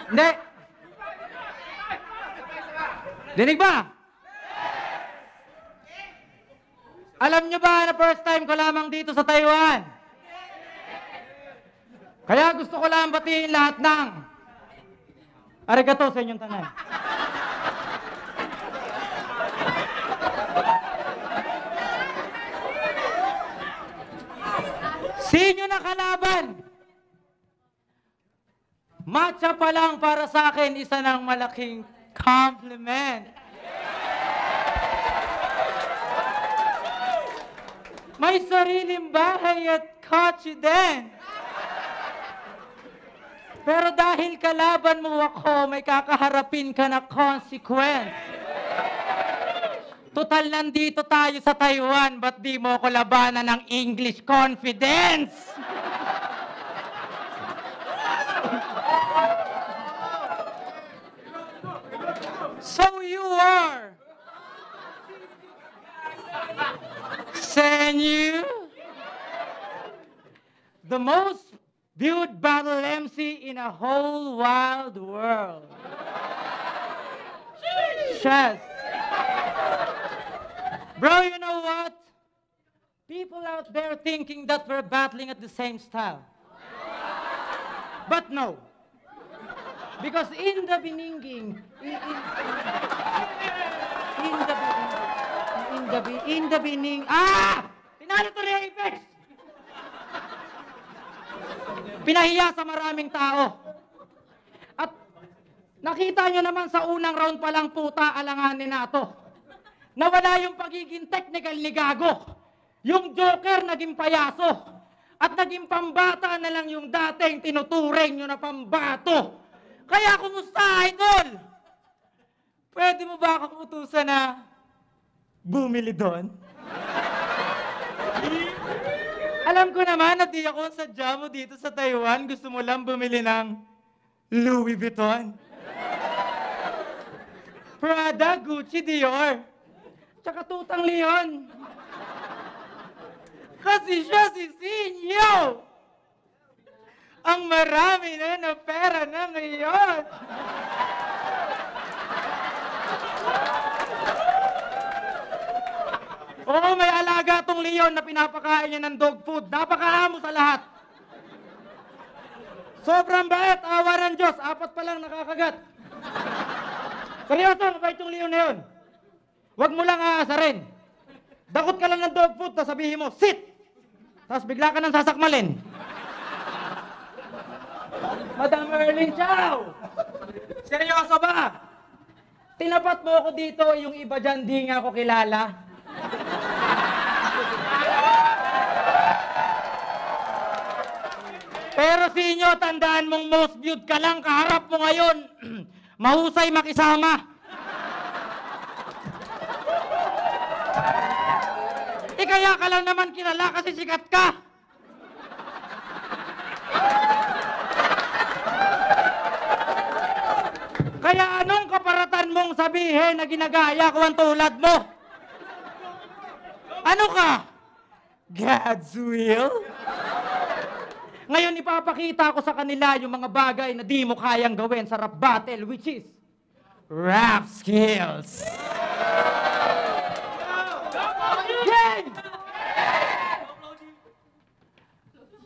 Hindi. Dinig ba? Alam nyo ba na first time ko lamang dito sa Taiwan? Kaya gusto ko lang batiin lahat ng arigato sa inyong tanan. Sino na kalaban? Matcha pa lang para sa akin, isa ng malaking compliment. May sariling bahay at kotse din. Pero dahil kalaban mo ako, may kakaharapin ka na consequence. Total, nandito tayo sa Taiwan, ba't di mo ako labanan ng English confidence? So you are Senyu, the most viewed battle MC in a whole wild world. Yes. Bro, you know what? People out there thinking that we're battling at the same style. But no. Because in the Beninging, in the Bening, tinalo to ni Apex! Pinahiya sa maraming tao. At nakita nyo naman sa unang round pa lang puta, alanganin na to. Nawala yung pagiging technical ni Gago. Yung Joker naging payaso. At naging pambata na lang yung dating tinuturing nyo na pambato. Kaya kumusta, idol? Pwede mo ba akong utusan na bumili doon? Alam ko naman na di ako sadya mo dito sa Taiwan. Gusto mo lang bumili ng Louis Vuitton. Prada, Gucci, Dior. Tsaka Tutang Leon. Kasi siya si Sinyo. Ang marami na pera na ngayon. Oo, may alaga tong Leon na pinapakain niya ng dog food. Napakaamo sa lahat. Sobrang bait, awa ng Diyos. 4 pa lang nakakagat. Seryoso, mabait yung Leon na yun. Huwag mo lang aasarin. Dakot ka lang ng dog food, tapos sabihin mo, sit! Tapos bigla ka nang sasakmalin. Madam Erling Chow! Seryoso ba? Tinapat mo ako dito, yung iba dyan di nga ako kilala. Pero sinyo, tandaan mong most viewed ka lang, kaharap mo ngayon. Mahusay makisama. Kaya ka lang naman kilala kasi sikat ka. Kaya anong kaparatan mong sabihin na ginagaya ko ang tulad mo? Ano ka? God's will? Ngayon ipapakita ko sa kanila yung mga bagay na di mo kayang gawin sa rap battle, which is rap skills. Gang!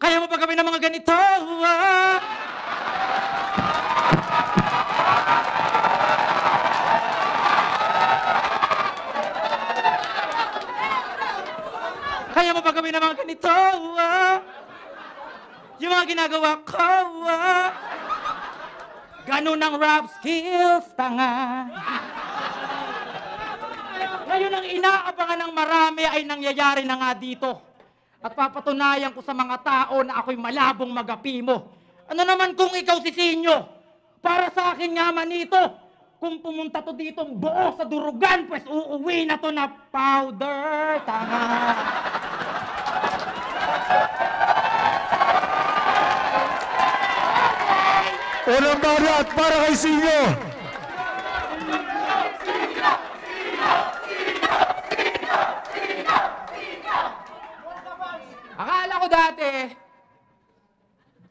Kaya mo ba gawin ng mga ganito? Kaya mo ba gawin ng mga ganito? Yung mga ginagawa ko, ganun ang rap skills, tanga. Ngayon ang inaabangan ng marami ay nangyayari na nga dito. At papatunayan ko sa mga tao na ako'y malabong magapi mo. Ano naman kung ikaw si Sinyo? Para sa akin nga man ito. Kung pumunta to dito buo sa durugan, pues uuwi na to na powder, tanga. Unang barat para kay Sinyo. Akala ko dati,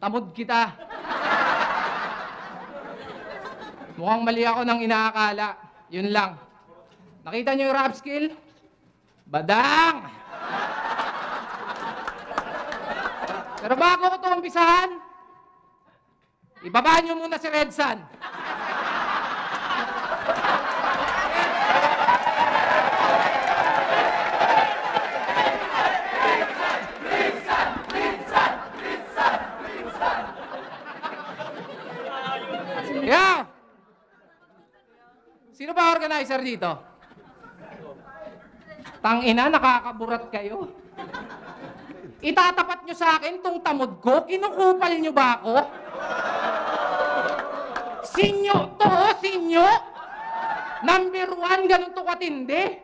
tamod kita. Mukhang mali ako ng inaakala. Yun lang. Nakita niyo yung rap skill? Badang! Pero bago ko ito umpisahan, ibaba niyo muna si Red Sun. Yeah! Sino ba organizer dito? Tangina, nakakaburat kayo. Itatapat nyo sa akin tong tamod ko? Kinukupal nyo ba ako? Sinyo to, sinyo! Number 1, ganun to katindi.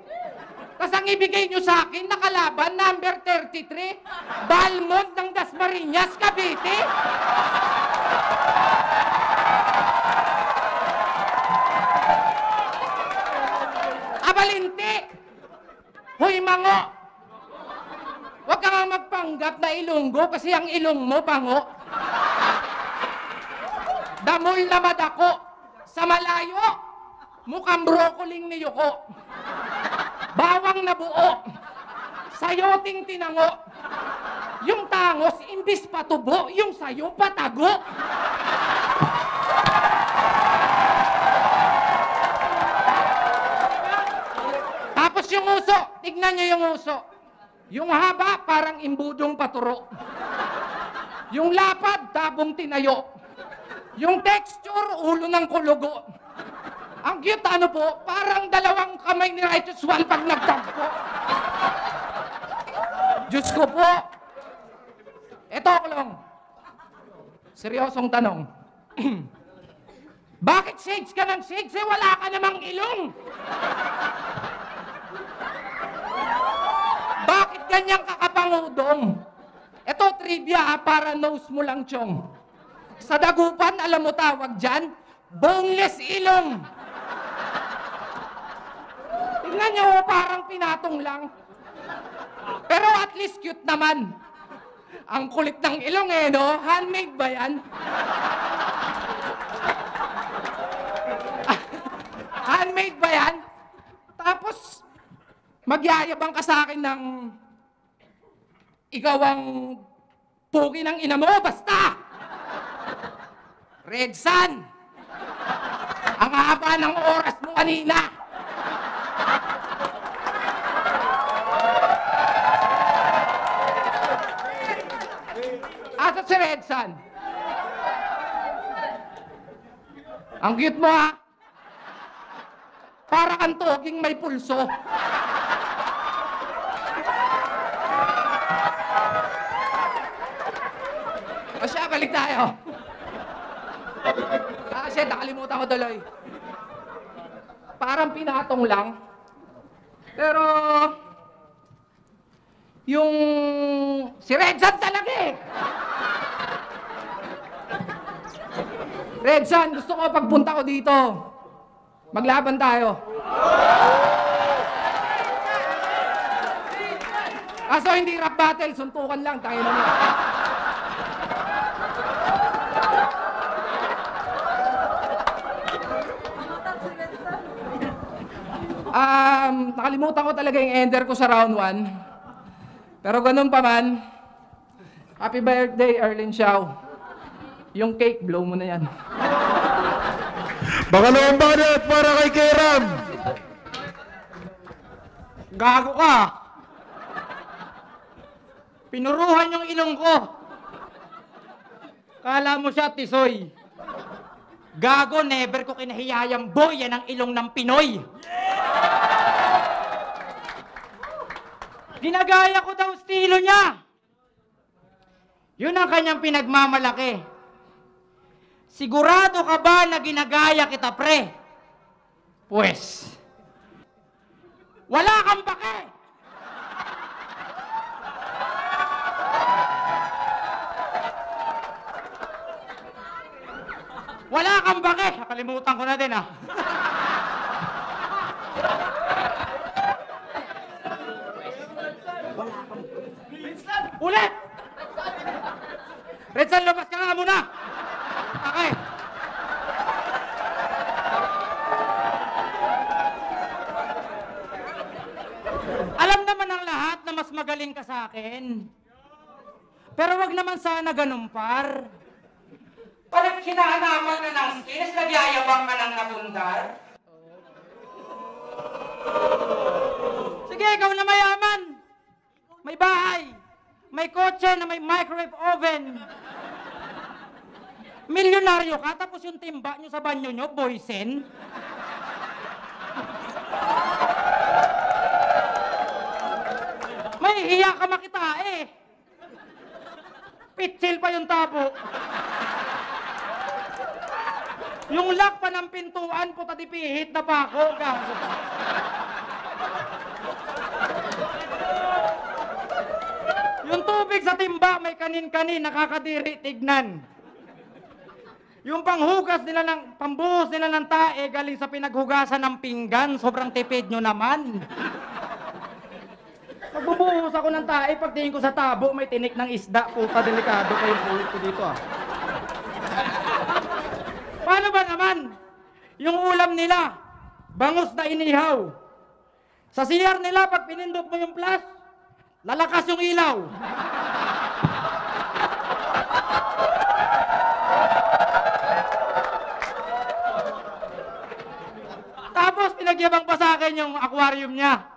Tapos ang ibigay nyo sa akin, nakalaban, number 33, Balmond ng Dasmariñas, Cavite. Abalinti! Hoy, mango! Huwag ka nga magpanggap na ilunggo kasi ang ilong mo, bango. Damol na madako. Sa malayo, mukhang brokoling ni Yuko. Bawang na buo. Sayoting tinango. Yung tangos, imbis patubo, yung sayo patago. Tapos yung uso, tignan nyo yung uso. Yung haba, parang imbudong paturo. Yung lapad, tabong tinayo. Yung texture, ulo ng kulugo. Ang cute, ano po, parang dalawang kamay ni Righteous One pag nagtagpo. Diyos ko po. Eto, Klong. Seryosong tanong. Bakit shades ka ng shades? Eh, wala ka namang ilong. Bakit ganyan kakapangudong? Ito, trivia para nose mo lang, Chong. Sa dagupan, alam mo tawag dyan? Boneless ilong. Tingnan nyo, parang pinatong lang. Pero at least cute naman. Ang kulit ng ilong eh, no? Handmade ba yan? Handmade ba yan? Tapos, magyayabang ka sa akin ng ikaw ang pugi ng ina mo, basta! Red Sun! Ang haba ng oras mo kanina! Asa si Red Sun? Ang cute mo ha? Para kang toging may pulso. O siya, balik tayo. Shit, nakalimutan ko tuloy. Parang pinatong lang. Pero, yung si Red Sun talaga eh. Red Sun, gusto ko pagpunta ko dito. Maglaban tayo. Kaso hindi rap battle, suntukan lang, tayo na mo. Nakalimutan ko talaga yung ender ko sa round 1. Pero ganun pa man, happy birthday, Erlyn Xiao. Yung cake, blow mo na yan. Pangalawang banat para kay Keram. Gago ka! Pinuruhan yung ilong ko. Kala mo siya, Tisoy. Gago, never ko kinahiyayang boy. Yan ang ilong ng Pinoy. Ginagaya ko daw estilo niya. Yun ang kanyang pinagmamalaki. Sigurado ka ba na ginagaya kita, pre? Pues, wala kang pake. Wala kang pake. Nakalimutan ko na din ah. Ulit! Red Sun, labas ka nga muna! Okay. magmagaling ka sa akin. Pero wag naman sana ganun, par. Pag hinahanapan ka ng skills, nagyayabang ka ng napundar. Sige, ikaw na mayaman. May bahay. May kotse na may microwave oven. Milyonaryo ka, tapos yung timba nyo sa banyo nyo, boysen. May hiya ka makita eh. Pitsil pa yung tabo. Yung lock pa ng pintuan, puta di pihit na pa ako. Gago pa. Yung tubig sa timba, may kanin-kanin, nakakadiri, tignan. Yung panghugas nila ng, pambuhos nila ng tae, galing sa pinaghugasan ng pinggan, sobrang tipid nyo naman. Pagbubuhos ako ng tae, pagtingin ko sa tabo, may tinik ng isda, puta, delikado pa yung ulit ko dito ah. Paano ba naman? Yung ulam nila, bangus na inihaw. Sa CR nila, pag pinindot mo yung flash, lalakas yung ilaw. Tapos pinagyabang pa sa akin yung aquarium niya.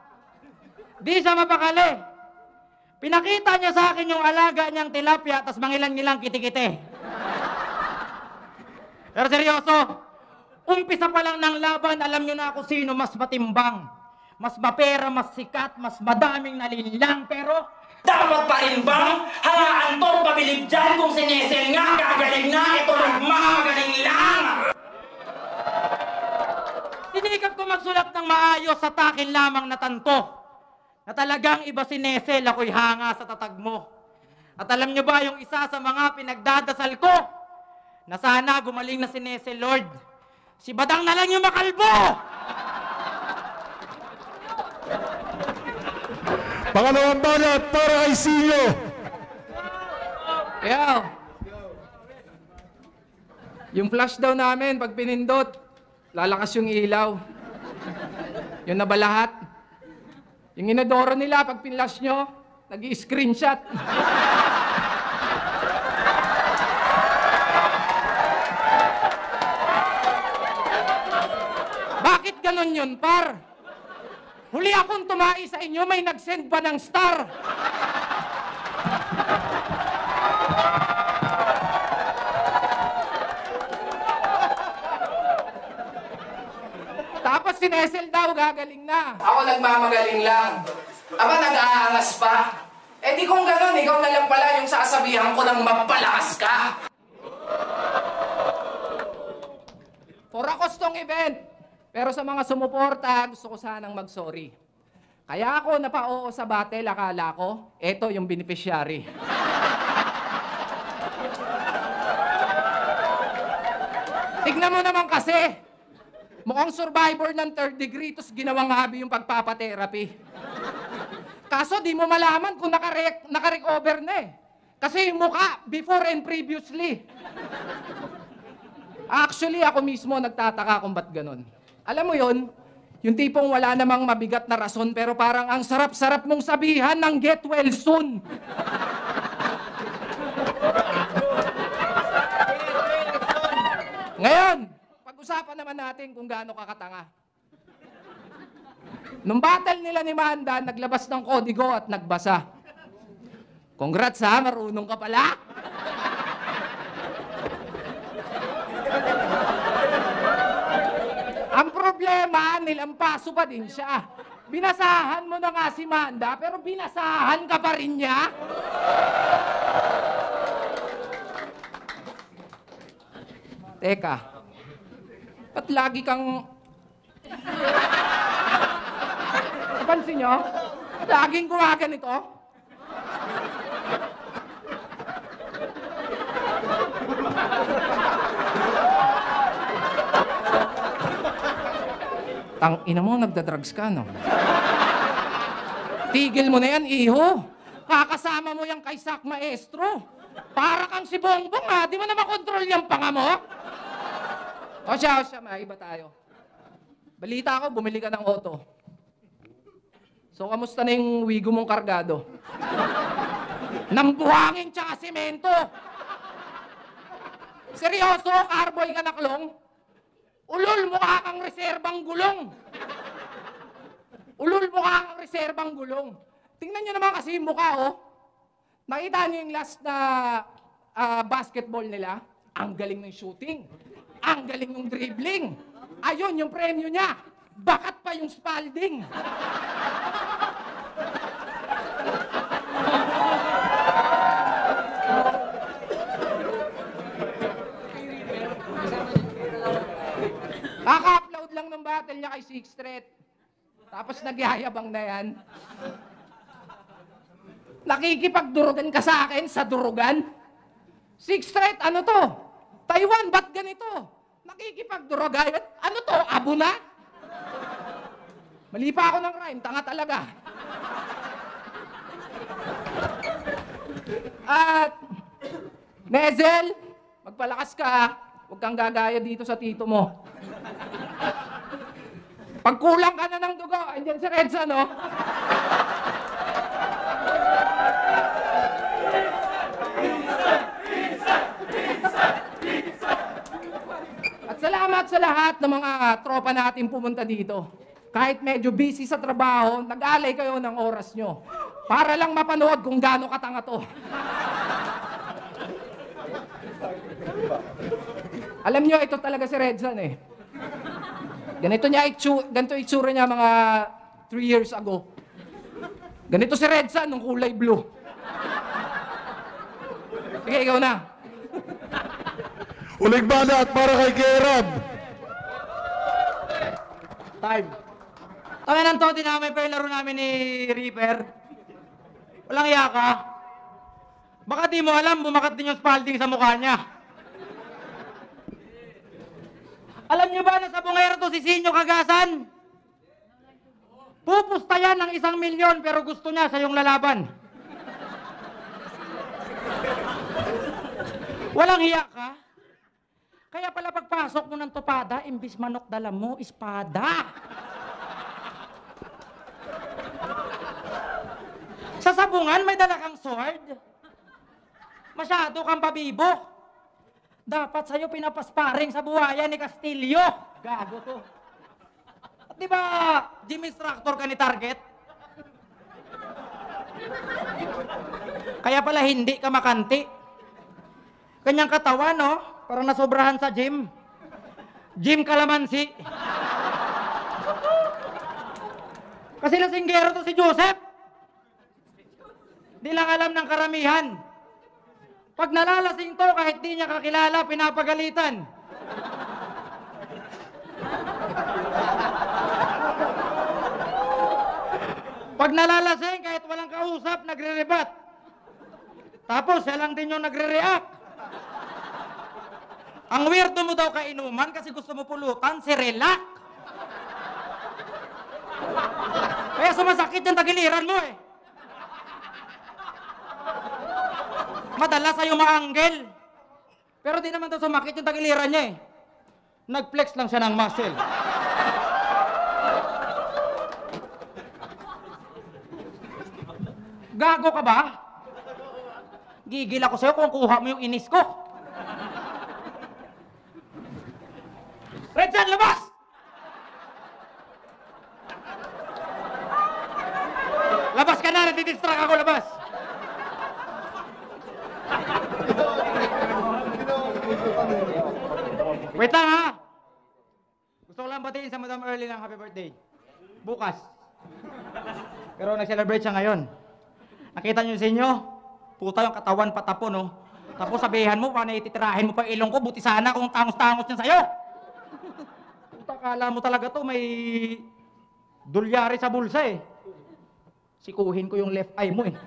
Di siya mapakali. Pinakita niya sa akin yung alaga niyang tilapia, tas mangilan-ngilang kiti-kiti. Pero seryoso, umpisa pa lang ng laban, alam niyo na ako sino mas matimbang. Mas mapera, mas sikat, mas madaming nalinlang, pero dapat pa rin bang hangaan to pabilib dyan kung sinesel nga, gagaling na, ito magmagaling lang. Sinikap ko magsulat ng maayos sa takin lamang na tanto, na talagang iba sinesel, ako'y hanga sa tatag mo. At alam niyo ba yung isa sa mga pinagdadasal ko, na sana gumaling na sinesel, Lord, si Badang na lang yung makalbo! Pangalawang banat para kay Sino. Kaya, yung flash daw namin, pag pinindot, lalakas yung ilaw. Yun na ba lahat? Yung inodoro nila, pag pinlash nyo, nag-i-screenshot. Bakit ganon yun, par? Huli akong tumai sa inyo, may nag-send pa ng star. Tapos si Nesel daw, gagaling na. Ako nagmamagaling lang. Aba, nag-aangas pa. Eh di kung gano'n, ikaw na lang pala yung sasabihan ko ng mapalakas ka. For a costong event. Pero sa mga sumuporta, gusto ko sanang mag-sorry. Kaya ako napa-oo sa battle, akala ko, eto yung beneficiary. Tignan mo naman kasi, mukhang survivor ng 3rd degree, tapos ginawang hobby yung pagpapatherapy. Kaso di mo malaman kung naka-recover na eh. Kasi yung mukha, before and previously. Actually, ako mismo nagtataka kung ba't ganun. Alam mo yon, yung tipong wala namang mabigat na rason, pero parang ang sarap-sarap mong sabihan ng get well soon. Ngayon, pag-usapan naman natin kung gaano kakatanga. Nung battle nila ni Mandan, naglabas ng kodigo at nagbasa. Congrats ha, marunong ka pala. Ang problema, nilampaso pa din siya. Binasahan mo na nga si Manda, pero binasahan ka pa rin niya. Teka, ba't lagi kang... Pansin nyo? Laging gumaganito? Tang ina mo, nagdadrugs ka, no? Tigil mo na yan, iho. Kakasama mo yan kay Sak Maestro. Para kang si Bongbong, ha? Di mo na makontrol yung panga mo? O siya, maiba tayo. Balita ako, bumili ka ng auto. So, kamusta na yung wigo mong kargado? Nang buhangin tsaka semento. Seryoso, carboy ka naklong? Ulol, mukha kang reserbang gulong. Ulol, mukha kang reserbang gulong. Tingnan nyo naman kasi yung mukha, oh. Nakita nyo yung last na basketball nila? Ang galing ng shooting. Ang galing ng dribbling. Ayun, yung premyo niya. Bakat pa yung Spalding. Kaka-upload lang ng battle niya kay Sixth Street. Tapos nagyayabang na yan. Nakikipagdurugan ka sa akin sa durugan? Sixth Street, ano to? Taiwan, ba't ganito? Nakikipagdurugan? Ano to? Abo na? Mali pa ako ng rhyme, tanga talaga. At, Nezel, magpalakas ka. Huwag kang gagaya dito sa tito mo. Pag kulang ka na ng dugo, andyan si Redsa, no? At salamat sa lahat ng mga tropa natin pumunta dito. Kahit medyo busy sa trabaho, nag-alay kayo ng oras nyo. Para lang mapanood kung gaano katanga to. Alam nyo, ito talaga si Redzan eh. Ganito itsura niya mga 3 years ago. Ganito si Redzan nung kulay blue. Sige, ikaw na. Uling banat para kay Kerab. Time. Tama ng to, dinamay pa yung laro namin ni Reaper. Walang iya ka. Baka di mo alam, bumakat din yung Spalding sa mukha niya. Alam niyo ba na sa bungero to si Sinyo Cagasan? Pupusta yan ng 1 milyon pero gusto niya sa yung lalaban. Walang hiya ka? Kaya pala pagpasok mo ng topada, imbis manok dala mo, espada. Sa sabungan, may dala kang sword. Masyado kang pabibo. Dapat sa'yo pinapasparing sa buhaya ni Castillo. Gago to. At di ba, gym instructor ka ni Target? Kaya pala hindi ka makanti. Kanyang katawan, no? Parang nasobrahan sa gym. Gym kalamansi. Kasi lasinggero to si Joseph. Di lang alam ng karamihan. Pag nalalasing to, kahit di niya kakilala, pinapagalitan. Pag nalalasing, kahit walang kausap, nagre-rebat. Tapos, siya lang din yung nagre-react. Ang weirdo mo daw kainuman kasi gusto mo pulutan, si Relax. Kaya sumasakit yung tagiliran mo eh. Madalas sa'yo maanggel. Pero di naman daw sumakit yung tagiliran niya eh. Nag-flex lang siya ng muscle. Gago ka ba? Gigil ako sa'yo kung kuha mo yung inis ko. Redsan, labas! Labas ka na, nadidistract ako, labas! Wait lang ha! Gusto ko lang batiin sa Madam Early ng happy birthday. Bukas. Pero nag-celebrate siya ngayon. Nakita niyo sa inyo? Puta yung katawan patapo, no? Tapos sabihan mo, paano ititirahin mo pa ilong ko, buti sana kung tangos-tangos niya sa'yo. Puta, kala mo talaga to, may dolyari sa bulsa eh. Sikuhin ko yung left eye mo eh.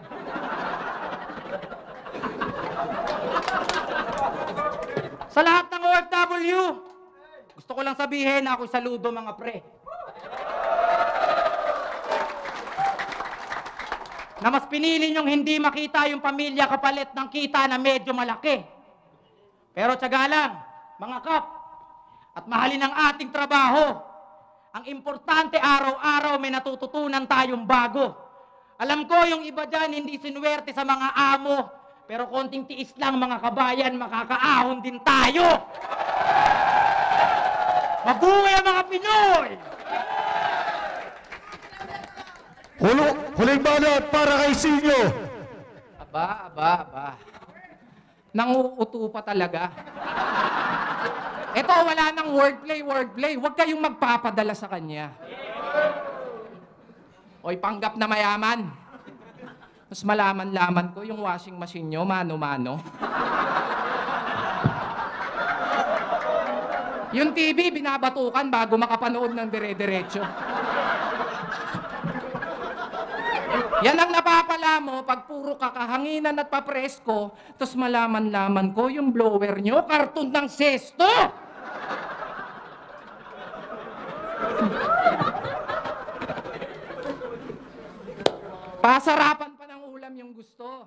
Sa lahat ng OFW, gusto ko lang sabihin na ako'y saludo mga pre. Na mas pinili niyong hindi makita yung pamilya kapalit ng kita na medyo malaki. Pero tiyaga lang, mga kap, at mahalin ang ating trabaho. Ang importante, araw-araw may natututunan tayong bago. Alam ko yung iba dyan hindi sinuwerte sa mga amo, pero konting tiis lang mga kabayan, makakaahon din tayo. Mabuhay ang mga Pinoy! Huling banat para kay Sinyo. Aba. Nanguuto pa talaga. Eto, wala nang wordplay. Huwag kayong magpapadala sa kanya. Oy, panggap na mayaman. Mas malaman-laman ko yung washing machine nyo, mano-mano. Yung TV, binabatukan bago makapanood ng dire-diretso. Yan ang napapala mo pag puro kakahanginan at papresko, tapos malaman-laman ko yung blower nyo, karton ng sesto! Pasarapan pa ng ulam yung gusto.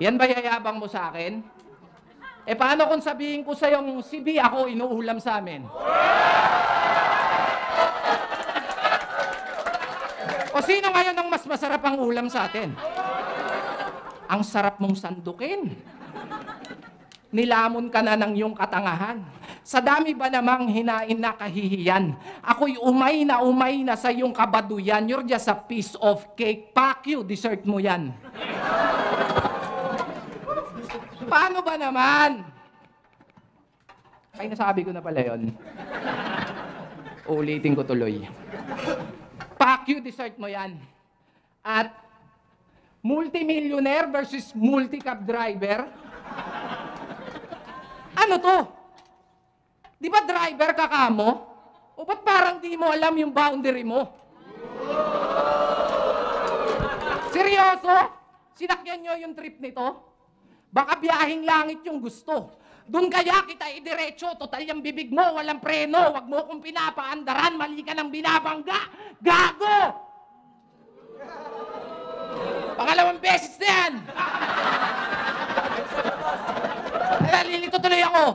Yan ba yayabang mo sa akin? Eh paano kung sabihin ko sa yung si B ako inuulam sa amin? O sino ngayon ang mas masarap ang ulam sa atin? Ang sarap mong sandukin. Nilamon ka na ng iyong katangahan. Sa dami ba namang hinain na kahihiyan? Ako'y umay na sa iyong kabaduyan. You're just a piece of cake. Pack you, dessert mo yan. Paano ba naman? Ay, nasabi ko na pala yun. Ulitin ko tuloy. Pack you, dessert mo yan. At multimillionaire versus multi-cab driver. Ano to? Di ba driver ka kamo? O ba't parang di mo alam yung boundary mo? Seryoso? Sinakyan nyo yung trip nito? Baka biyahing langit yung gusto. Doon kaya kita idiretso, total yung bibig mo, walang preno, wag mo kong pinapaandaran, mali ka ng binabangga. Gago! Pangalawang beses na yan! Nalilito tuloy ako.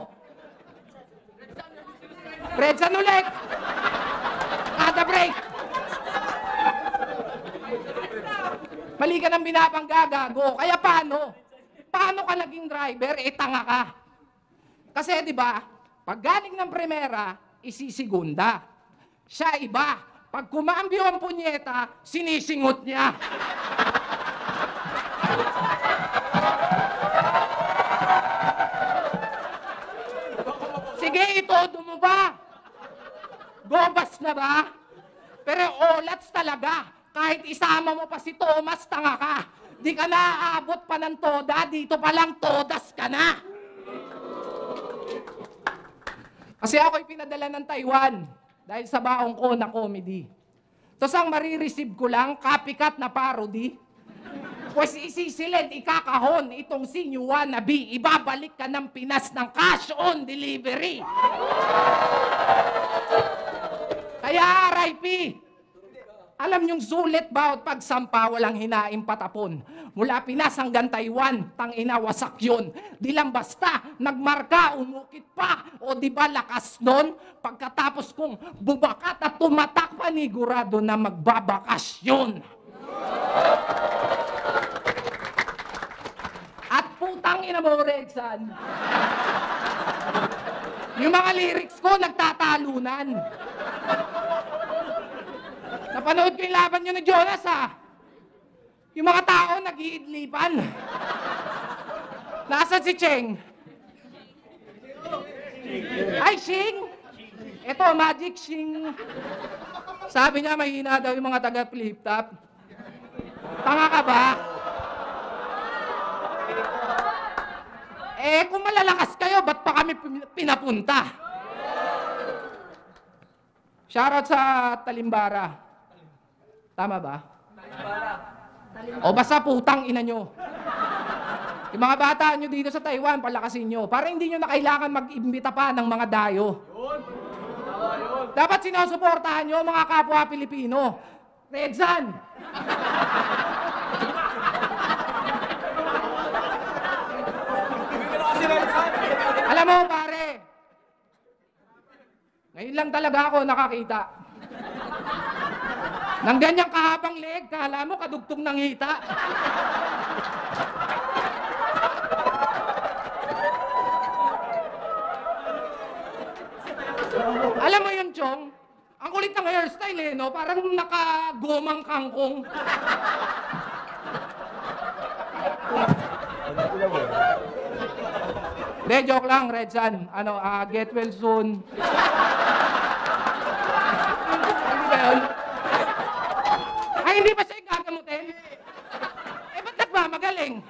Redsan ulit! Kada break! Mali ka ng binabangga, gago. Kaya paano? Paano ka naging driver? Eh, tanga ka. Kasi, di ba, pag galing ng primera, isisigunda. Siya iba. Pag kumambyo ang punyeta, sinisingot niya. Sige, itodo mo ba? Gobas na ba? Pero olats talaga. Kahit isama mo pa si Thomas, tanga ka. Di ka naaabot pa ng toda, dito pa lang todas ka na. Kasi ako'y pinadala ng Taiwan dahil sa baong ko na comedy. Tapos ang marireceive ko lang, copycat na parody. Pues isisilid, ikakahon itong sinyo wannabe. Ibabalik ka ng Pinas ng cash on delivery. Kaya RIP, alam niyong sulit bawat pagsampa, walang hinaing patapon. Mula Pinas hanggang Taiwan, tangina wasak yun. Di lang basta, nagmarka, umukit pa. O di ba lakas nun? Pagkatapos kong bubakat at tumatak, panigurado na magbabakasyon. At putang ina mo, Redsan. Yung mga lyrics ko, nagtatalunan. Napanood ko yung laban nyo ni Jonas, ha? Yung mga tao, nag-iidlipan. Nasaan si Cheng? Ay, Shing! Ito, Magic Shing. Sabi niya, mahina daw yung mga taga-flip-top. Tanga ka ba? Eh, kung malalakas kayo, ba't pa kami pinapunta? Shoutout sa Talimbara. Tama ba? O basta putang ina nyo. Yung mga bata nyo dito sa Taiwan, palakasin nyo. Para hindi nyo na kailangan mag-imbita pa ng mga dayo. Dapat sinusuportahan nyo mga kapwa Pilipino. Redsan! Alam mo, pare, Ngayon lang talaga ako nakakita. Nang ganyang kahabang leeg, kala mo kadugtong ng hita. Alam mo yun, Chong? Ang kulit ng hairstyle eh, no? Parang nakagomang kangkong. De, joke lang, Red Sun. Ano, get well soon. Hindi ba yun? Ay, hindi ba siya gagamutin? Eh, ba't nagmamagaling?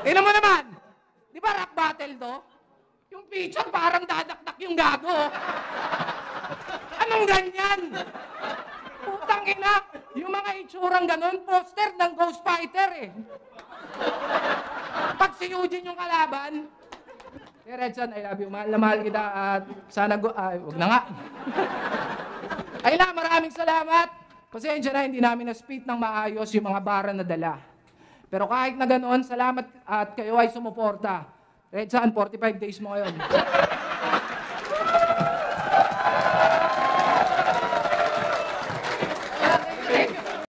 Tingnan mo naman! Di ba rap battle to? Yung picture parang dadakdak yung gago. Anong ganyan? Putang ina! Yung mga itsurang ganun, poster ng Ghost Fighter eh. Pag si Eugene yung kalaban, Redson, I love you. Mahal na mahal kita at sana wag na nga. Ayun na, maraming salamat. Pasensya na, hindi namin na-spit ng maayos yung mga bara na dala. Pero kahit na ganoon, salamat at kayo ay sumuporta. Redson, 45 days mo ngayon.